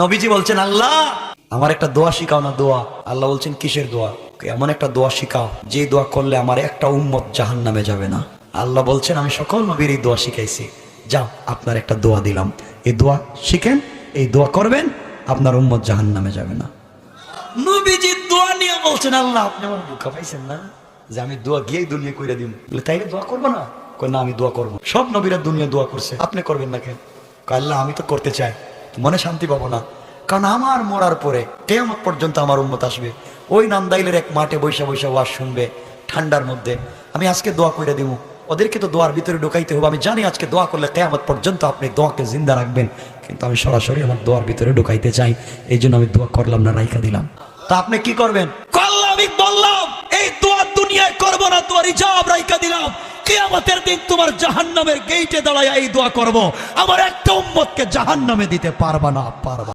নবীজি বলছেন, আল্লাহ আমার একটা দোয়া শিখাও না। দোয়া? আল্লাহ বলছেন, কিসের দোয়া? এমন একটা দোয়া শিখাও যে দোয়া করলে আমার একটা উম্মত জাহান্নামে যাবে না। আল্লাহ বলছেন, আমি সকল নবীর এই দোয়া শিখাইছি, যাও আপনার একটা দোয়া দিলাম, এই দোয়া শিখেন, এই দোয়া করবেন, আপনার উম্মত জাহান্নামে যাবে না। নবীজি দোয়া নিয়ে বলছেন, আল্লাহ আপনি আমার বোকা পাইছেন না যে আমি দোয়া গিয়েই দুনিয়া কইরা দিন? বলে তাইলে দোয়া করবো না? কই না, আমি দোয়া করবো। সব নবীরা দুনিয়া দোয়া করছে, আপনি করবেন না কেন? কয় আল্লাহ আমি তো করতে চাই, মনে শান্তি পাবো না, কারণ আমার মরার পরে কিয়ামত পর্যন্ত আমার উম্মত আসবে, ওই নান্দাইলের এক মাঠে বৈশা বৈশা ওয়াজ শুনবে ঠান্ডার মধ্যে। আমি আজকে দোয়া করে দিব, ওদেরকে তো দোয়ার ভিতরে ঢুকাইতে হবে। আমি জানি আজকে দোয়া করলে কিয়ামত পর্যন্ত আপনি দোয়াকে জিন্দা রাখবেন, কিন্তু আমি সরাসরি আমার দোয়ার ভিতরে ঢুকাইতে চাই, এই জন্য আমি দোয়া করলাম না, রাইখা দিলাম। তা আপনি কি করবেন? আল্লাহ আমি বললাম এই দোয়া দুনিয়ায় করব না, দোয়ার ইজাব রাইখা দিলাম, কিয়ামতের দিন তোমার জাহান্নামের গেইটে দাঁড়ায় এই দোয়া করব, আমার একটা উম্মতকে জাহান্নামে দিতে পারবা না, পারবা।